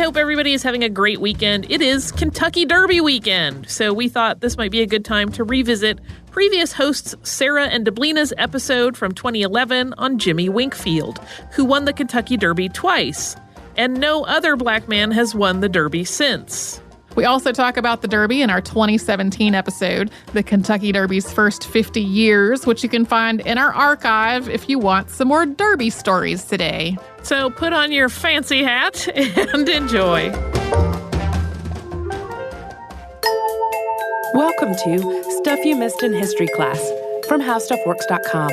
hope everybody is having a great weekend. It is Kentucky Derby weekend, so we thought this might be a good time to revisit previous hosts Sarah and Deblina's episode from 2011 on Jimmy Winkfield, who won the Kentucky Derby twice. And no other black man has won the Derby since. We also talk about the Derby in our 2017 episode, the Kentucky Derby's first 50 years, which you can find in our archive if you want some more Derby stories today. So put on your fancy hat and enjoy. Welcome to Stuff You Missed in History Class from HowStuffWorks.com.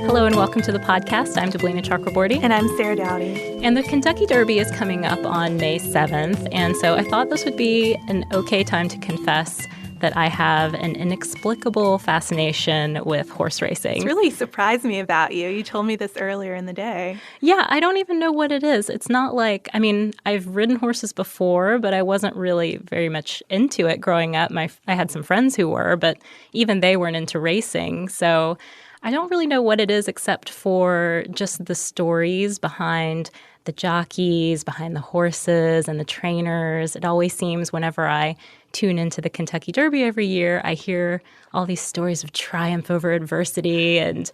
Hello and welcome to the podcast. I'm Deblina Chakraborty. And I'm Sarah Dowdy. And the Kentucky Derby is coming up on May 7th, and so I thought this would be an okay time to confess that I have an inexplicable fascination with horse racing. It's really surprised me about you. You told me this earlier in the day. Yeah, I don't even know what it is. It's not like, I mean, I've ridden horses before, but I wasn't really very much into it growing up. I had some friends who were, but even they weren't into racing. So I don't really know what it is except for just the stories behind the jockeys, behind the horses and the trainers. It always seems whenever I tune into the Kentucky Derby every year, I hear all these stories of triumph over adversity and,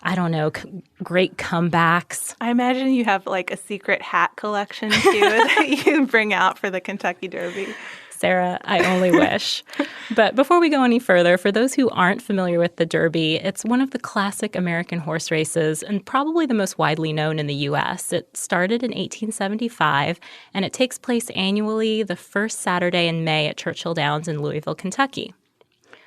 I don't know, great comebacks. I imagine you have like a secret hat collection too that you bring out for the Kentucky Derby. Sarah, I only wish. But before we go any further, for those who aren't familiar with the Derby, it's one of the classic American horse races and probably the most widely known in the U.S. It started in 1875, and it takes place annually the first Saturday in May at Churchill Downs in Louisville, Kentucky.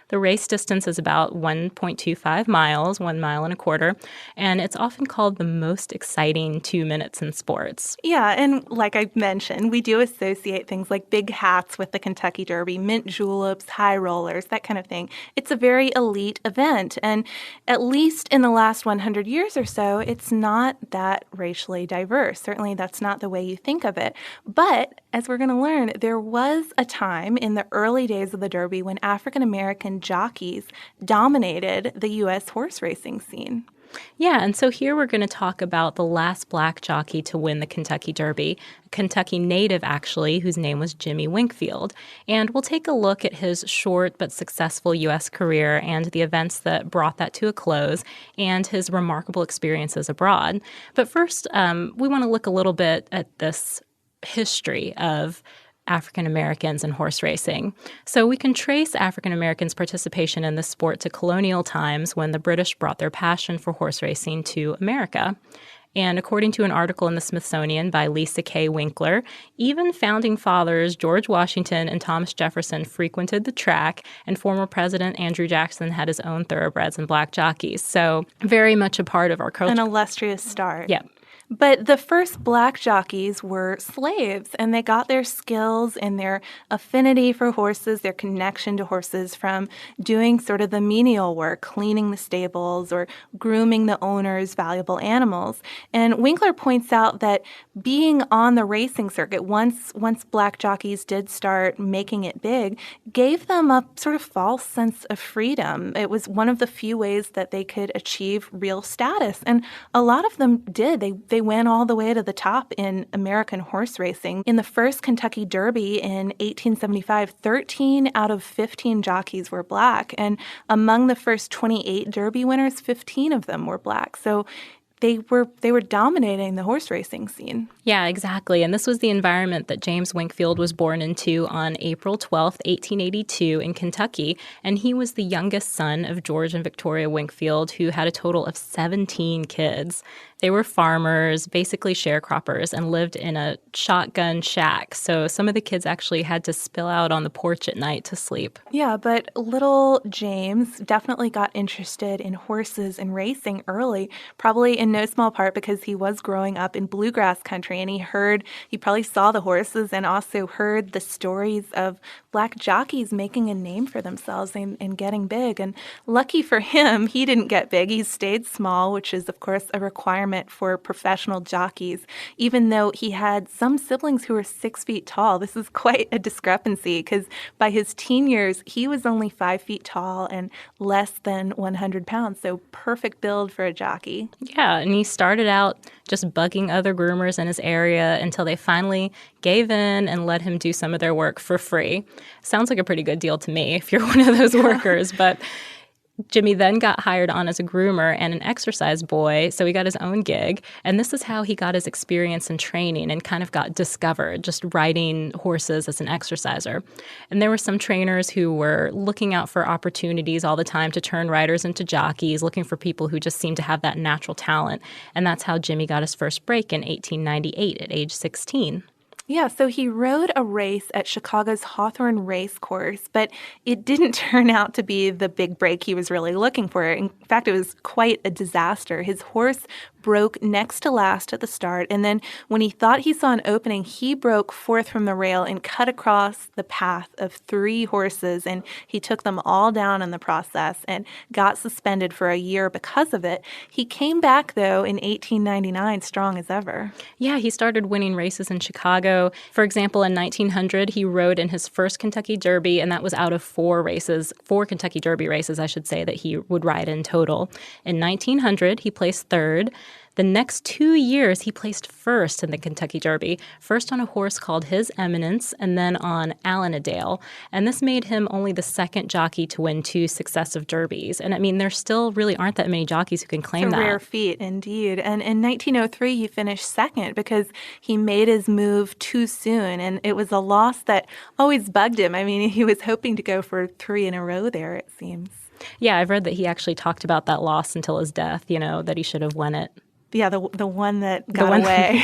The race distance is about 1.25 miles, 1 mile and a quarter, and it's often called the most exciting 2 minutes in sports. Yeah, and like I mentioned, we do associate things like big hats with the Kentucky Derby, mint juleps, high rollers, that kind of thing. It's a very elite event, and at least in the last 100 years or so, it's not that racially diverse. Certainly that's not the way you think of it. But as we're going to learn, there was a time in the early days of the Derby when African-American jockeys dominated the U.S. horse racing scene. Yeah, and so here we're going to talk about the last black jockey to win the Kentucky Derby, a Kentucky native actually, whose name was Jimmy Winkfield. And we'll take a look at his short but successful U.S. career and the events that brought that to a close and his remarkable experiences abroad. But first, we want to look a little bit at this history of African Americans in horse racing. So we can trace African Americans' participation in this sport to colonial times when the British brought their passion for horse racing to America. And according to an article in the Smithsonian by Lisa K. Winkler, even founding fathers George Washington and Thomas Jefferson frequented the track, and former President Andrew Jackson had his own thoroughbreds and black jockeys. So very much a part of our culture. An illustrious start. Yeah. But the first black jockeys were slaves, and they got their skills and their affinity for horses, their connection to horses from doing sort of the menial work, cleaning the stables or grooming the owner's valuable animals. And Winkler points out that being on the racing circuit, once black jockeys did start making it big, gave them a sort of false sense of freedom. It was one of the few ways that they could achieve real status. And a lot of them did. They went all the way to the top in American horse racing. In the first Kentucky Derby in 1875, 13 out of 15 jockeys were black. And among the first 28 Derby winners, 15 of them were black. So they were dominating the horse racing scene. Yeah, exactly. And this was the environment that James Winkfield was born into on April 12th, 1882 in Kentucky. And he was the youngest son of George and Victoria Winkfield, who had a total of 17 kids. They were farmers, basically sharecroppers, and lived in a shotgun shack. So some of the kids actually had to spill out on the porch at night to sleep. Yeah, but little James definitely got interested in horses and racing early, probably in in no small part because he was growing up in bluegrass country, and he probably saw the horses and also heard the stories of black jockeys making a name for themselves and getting big. And lucky for him, he didn't get big. He stayed small, which is, of course, a requirement for professional jockeys, even though he had some siblings who were 6 feet tall. This is quite a discrepancy because by his teen years, he was only 5 feet tall and less than 100 pounds. So perfect build for a jockey. Yeah, and he started out just bugging other groomers in his area until they finally gave in and let him do some of their work for free. Sounds like a pretty good deal to me if you're one of those workers, but Jimmy then got hired on as a groomer and an exercise boy, so he got his own gig. And this is how he got his experience and training and kind of got discovered, just riding horses as an exerciser. And there were some trainers who were looking out for opportunities all the time to turn riders into jockeys, looking for people who just seemed to have that natural talent. And that's how Jimmy got his first break in 1898 at age 16. Yeah, so he rode a race at Chicago's Hawthorne Race Course, but it didn't turn out to be the big break he was really looking for. In fact, it was quite a disaster. His horse broke next to last at the start, and then when he thought he saw an opening, he broke fourth from the rail and cut across the path of 3 horses, and he took them all down in the process and got suspended for a year because of it. He came back, though, in 1899 strong as ever. Yeah, he started winning races in Chicago. For example, in 1900, he rode in his first Kentucky Derby, and that was out of 4 Kentucky Derby races, I should say, that he would ride in total. In 1900, he placed third. The next 2 years, he placed first in the Kentucky Derby, first on a horse called His Eminence and then on Allenadale. And this made him only the second jockey to win 2 successive derbies. And I mean, there still really aren't that many jockeys who can claim that. It's a rare feat, indeed. And in 1903, he finished second because he made his move too soon. And it was a loss that always bugged him. I mean, he was hoping to go for 3 in a row there, it seems. Yeah, I've read that he actually talked about that loss until his death, that he should have won it. Yeah, the one that got away.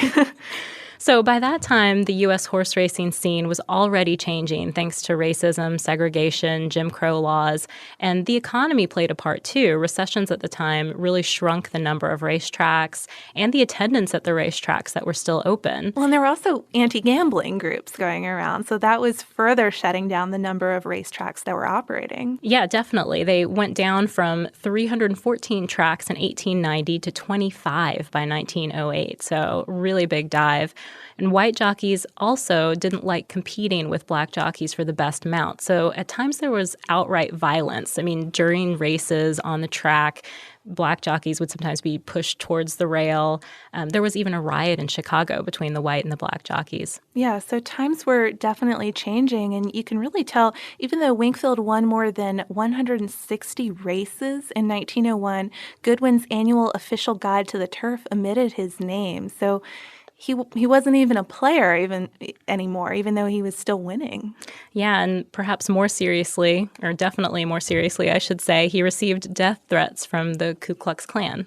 So by that time, the U.S. horse racing scene was already changing thanks to racism, segregation, Jim Crow laws, and the economy played a part too. Recessions at the time really shrunk the number of racetracks and the attendance at the racetracks that were still open. Well, and there were also anti-gambling groups going around, so that was further shutting down the number of racetracks that were operating. Yeah, definitely. They went down from 314 tracks in 1890 to 25 by 1908, so really big dive. And white jockeys also didn't like competing with black jockeys for the best mount. So at times there was outright violence. I mean, during races on the track, black jockeys would sometimes be pushed towards the rail. There was even a riot in Chicago between the white and the black jockeys. Yeah, so times were definitely changing, and you can really tell, even though Winkfield won more than 160 races in 1901, Goodwin's annual official guide to the turf omitted his name. So he wasn't even a player anymore, even though he was still winning. Yeah, and perhaps more seriously, or definitely more seriously, I should say, he received death threats from the Ku Klux Klan.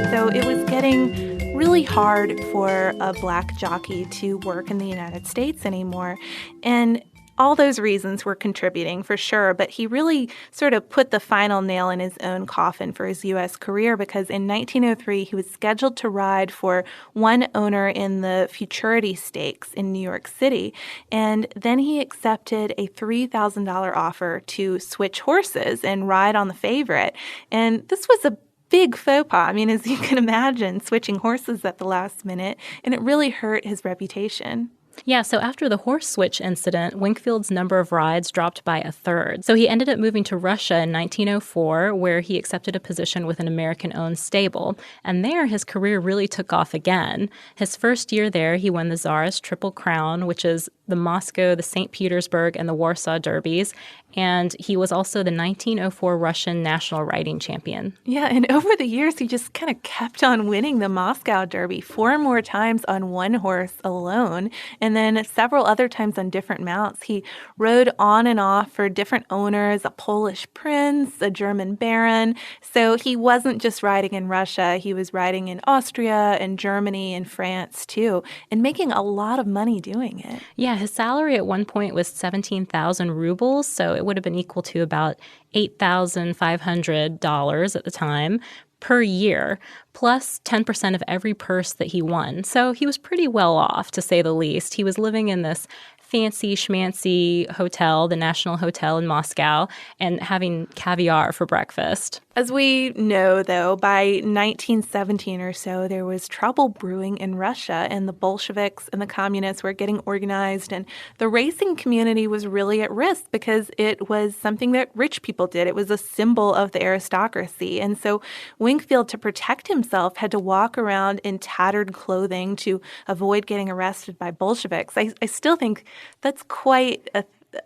So it was getting really hard for a black jockey to work in the United States anymore, and all those reasons were contributing for sure, but he really sort of put the final nail in his own coffin for his U.S. career because in 1903 he was scheduled to ride for one owner in the Futurity Stakes in New York City, and then he accepted a $3,000 offer to switch horses and ride on the favorite. And this was a big faux pas. I mean, as you can imagine, switching horses at the last minute, and it really hurt his reputation. Yeah, so after the horse switch incident, Winkfield's number of rides dropped by a third. So he ended up moving to Russia in 1904, where he accepted a position with an American-owned stable. And there, his career really took off again. His first year there, he won the Tsarist Triple Crown, which is the Moscow, the St. Petersburg, and the Warsaw Derbies. And he was also the 1904 Russian national riding champion. Yeah, and over the years, he just kind of kept on winning the Moscow Derby 4 more times on one horse alone, and then several other times on different mounts. He rode on and off for different owners, a Polish prince, a German baron. So he wasn't just riding in Russia. He was riding in Austria and Germany and France, too, and making a lot of money doing it. Yeah, Yeah, his salary at one point was 17,000 rubles, so it would have been equal to about $8,500 at the time per year, plus 10% of every purse that he won. So he was pretty well off, to say the least. He was living in this fancy schmancy hotel, the National Hotel in Moscow, and having caviar for breakfast. As we know, though, by 1917 or so, there was trouble brewing in Russia, and the Bolsheviks and the communists were getting organized, and the racing community was really at risk because it was something that rich people did. It was a symbol of the aristocracy. And so Winkfield, to protect himself, had to walk around in tattered clothing to avoid getting arrested by Bolsheviks. I still think that's quite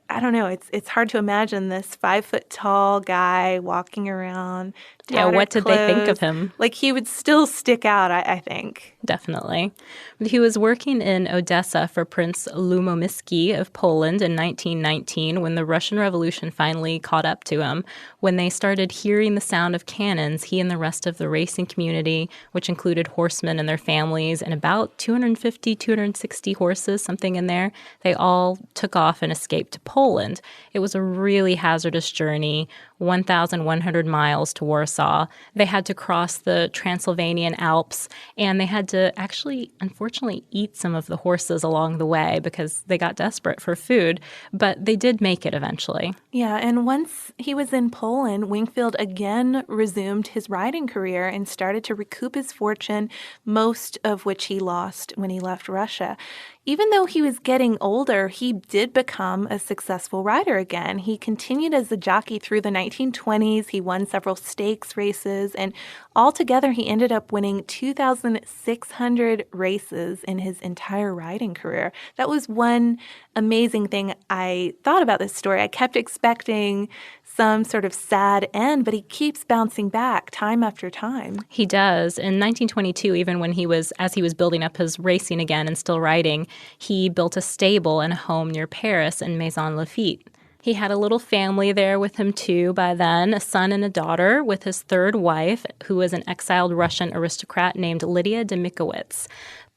I don't know. It's hard to imagine this 5-foot-tall guy walking around. Yeah, what did they think of him? Like, he would still stick out, I think. Definitely. He was working in Odessa for Prince Lubomirski of Poland in 1919 when the Russian Revolution finally caught up to him. When they started hearing the sound of cannons, he and the rest of the racing community, which included horsemen and their families and about 250, 260 horses, something in there, they all took off and escaped to Poland. It was a really hazardous journey, 1,100 miles to Warsaw. They had to cross the Transylvanian Alps, and they had to actually, unfortunately, eat some of the horses along the way because they got desperate for food. But they did make it eventually. Yeah, and once he was in Poland, Winkfield again resumed his riding career and started to recoup his fortune, most of which he lost when he left Russia. Even though he was getting older, he did become a successful rider again. He continued as a jockey through the 1920s. He won several stakes races, and altogether he ended up winning 2,600 races in his entire riding career. That was one amazing thing I thought about this story. I kept expecting some sort of sad end, but he keeps bouncing back time after time. He does. In 1922, even when as he was building up his racing again and still riding, he built a stable and a home near Paris in Maison Lafitte. He had a little family there with him, too, by then, a son and a daughter with his third wife, who was an exiled Russian aristocrat named Lydia Demikowitz.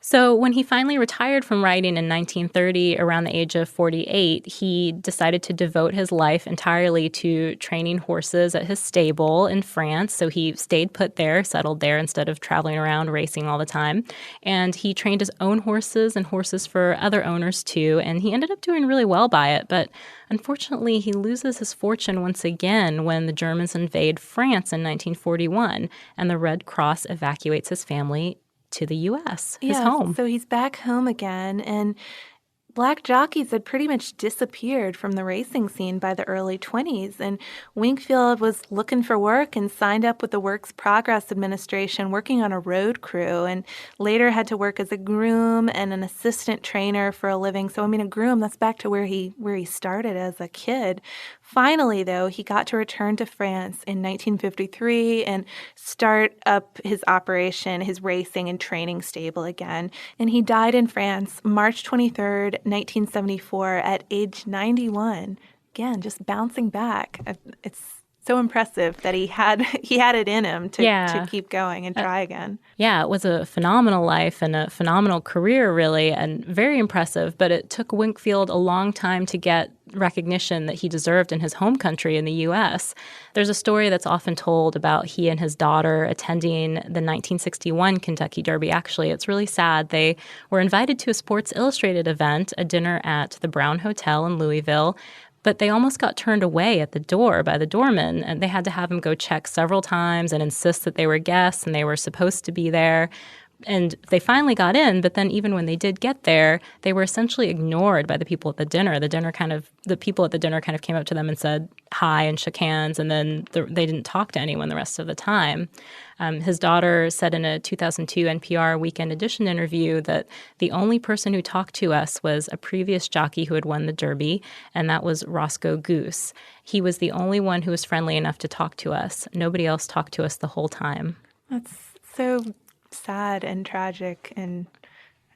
So when he finally retired from riding in 1930, around the age of 48, he decided to devote his life entirely to training horses at his stable in France. So he stayed put there, settled there instead of traveling around racing all the time. And he trained his own horses and horses for other owners too. And he ended up doing really well by it. But unfortunately, he loses his fortune once again when the Germans invade France in 1941 and the Red Cross evacuates his family to the U.S., his home. So he's back home again, and black jockeys had pretty much disappeared from the racing scene by the early 20s, and Winkfield was looking for work and signed up with the Works Progress Administration working on a road crew, and later had to work as a groom and an assistant trainer for a living. So, a groom, that's back to where he started as a kid. Finally, though, he got to return to France in 1953 and start up his operation, his racing and training stable again. And he died in France March 23rd, 1974, at age 91. Again, just bouncing back. It's so impressive that he had it in him to keep going and try again. Yeah, it was a phenomenal life and a phenomenal career, really, and very impressive. But it took Winkfield a long time to get recognition that he deserved in his home country in the U.S. There's a story that's often told about he and his daughter attending the 1961 Kentucky Derby. Actually, it's really sad. They were invited to a Sports Illustrated event, a dinner at the Brown Hotel in Louisville, but they almost got turned away at the door by the doorman, and they had to have him go check several times and insist that they were guests and they were supposed to be there. And they finally got in, but then even when they did get there, they were essentially ignored by the people at the dinner. The people at the dinner kind of came up to them and said hi and shook hands, and then they didn't talk to anyone the rest of the time. His daughter said in a 2002 NPR Weekend Edition interview that the only person who talked to us was a previous jockey who had won the Derby, and that was Roscoe Goose. He was the only one who was friendly enough to talk to us. Nobody else talked to us the whole time. That's so sad and tragic and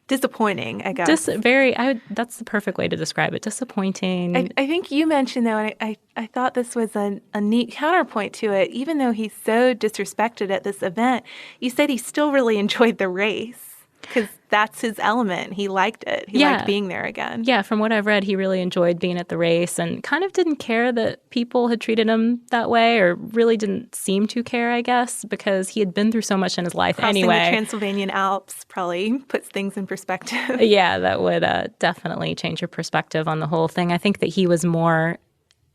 disappointing, I guess. That's the perfect way to describe it. Disappointing. I think you mentioned, though, and I thought this was a neat counterpoint to it. Even though he's so disrespected at this event, you said he still really enjoyed the race. Because that's his element. He liked it. He liked being there again. Yeah, from what I've read, he really enjoyed being at the race and kind of didn't care that people had treated him that way, or really didn't seem to care, I guess, because he had been through so much in his life anyway. Crossing the Transylvanian Alps probably puts things in perspective. Yeah, that would definitely change your perspective on the whole thing. I think that he was more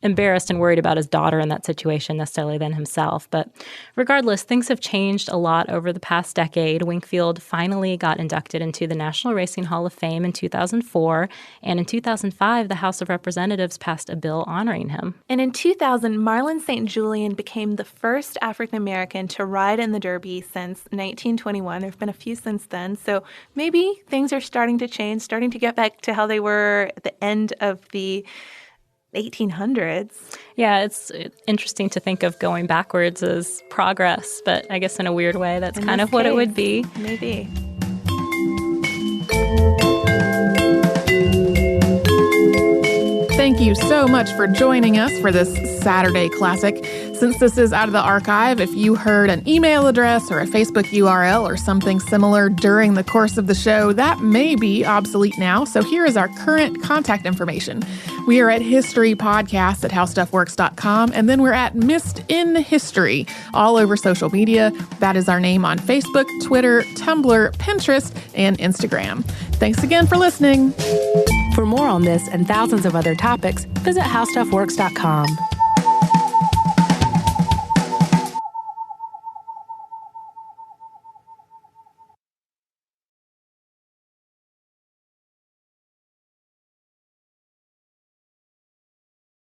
embarrassed and worried about his daughter in that situation necessarily than himself. But regardless, things have changed a lot over the past decade. Winkfield finally got inducted into the National Racing Hall of Fame in 2004, and in 2005, the House of Representatives passed a bill honoring him. And in 2000, Marlon St. Julian became the first African-American to ride in the Derby since 1921. There have been a few since then, so maybe things are starting to change, starting to get back to how they were at the end of the 1800s. Yeah, it's interesting to think of going backwards as progress, but I guess in a weird way, that's kind of what it would be. Maybe. Thank you so much for joining us for this Saturday Classic. Since this is out of the archive, if you heard an email address or a Facebook URL or something similar during the course of the show, that may be obsolete now. So here is our current contact information. We are at historypodcast@howstuffworks.com, and then we're at Missed in History all over social media. That is our name on Facebook, Twitter, Tumblr, Pinterest, and Instagram. Thanks again for listening. For more on this and thousands of other topics, visit howstuffworks.com.